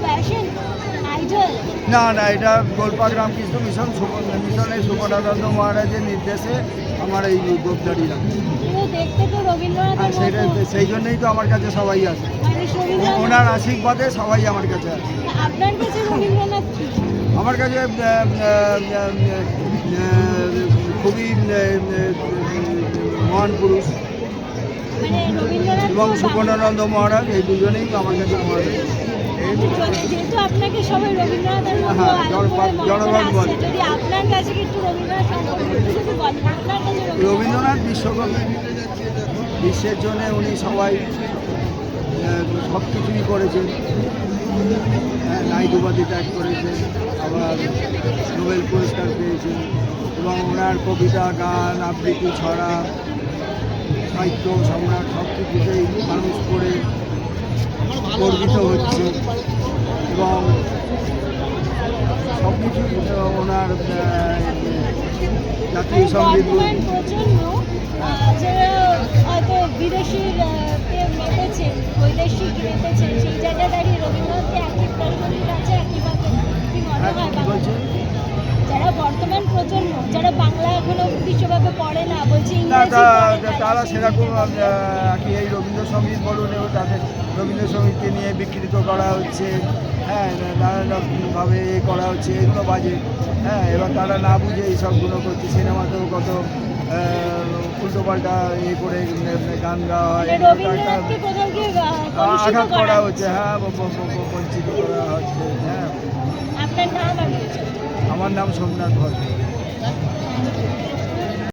Passion, idol? না না, এটা গোলপাক রামকৃষ্ণ মিশনের সুবর্ণানন্দ মহারাজের নির্দেশে আমার এই গোপদারি রাখা। কিন্তু দেখতে তো রবীন্দ্রনাথের সেটা মতো। সেই জন্যই তো আমার কাছে সবাই আসে, মানে রবীন্দ্রনাথ ওনার আশীর্বাদে সবাই আমার কাছে আসে। আপনার কাছে রবীন্দ্রনাথ কি? আমার কাছে খুবই মহান পুরুষ মানে রবীন্দ্রনাথ এবং তো সুবর্ণানন্দ মহারাজ, এই দুজনেই আমার কাছে মহারাজ। যেহেতু আপনাকে সবাই রবীন্দ্রনাথের মতো হ্যাঁ, আদর করে মনে করে জনগণ বলে। আসছে, যদি আপনার কাছে কি একটু রবীন্দ্রনাথ সম্পর্কে কিছু বলেন, আপনার কাছে রবীন্দ্রনাথ বিশ্বকবি, বিশ্বের জন্য উনি সবাই সব কিছুই করেছেন। নাইট উপাধি ত্যাগ করেছেন, আবার নোবেল পুরস্কার পেয়েছেন এবং ওনার কবিতা, গান, আবৃত্তি, ছড়া, সাহিত্য সম্রাট সব কিছুতেই মানুষ পড়ে গর্বিত হচ্ছে এবং সব কিছুই ওনার জাতীয় সঙ্গীত। বর্তমান প্রজন্ম যারা হয়তো বিদেশির মেতেছেন, বৈদেশিক মেতেছেন, সেই জায়গায় দাঁড়িয়ে রবীন্দ্রনাথকে অ্যাকসেপ্টেশনের কাছে একইভাবে কি মনে হয় বাংলা? যারা বর্তমান প্রজন্ম, যারা বাংলা এখনো বিশ্বভাবে পড়ে না, বলছে ইংরেজি পড়ে, তারা সেরকম কি এই রবীন্দ্রসঙ্গীত বলুন, এবং তাদের রবীন্দ্রসঙ্গীতকে নিয়ে বিকৃত করা হচ্ছে, হ্যাঁ, নানান রকমভাবে করা হচ্ছে, এগুলো বাজে। হ্যাঁ, এবার তারা না বুঝে এই সবগুলো করছে। সিনেমাতেও কত উল্টোপাল্টা করে গান গাওয়া হয়, রবীন্দ্রনাথকে কোথাও গিয়ে কলুষিত আঘাত করা করা হচ্ছে। হচ্ছে, হ্যাঁ, বঞ্চিত করা হচ্ছে। হ্যাঁ, আপনার নাম? আমি আমার নাম সোমনাথ ভট্ট।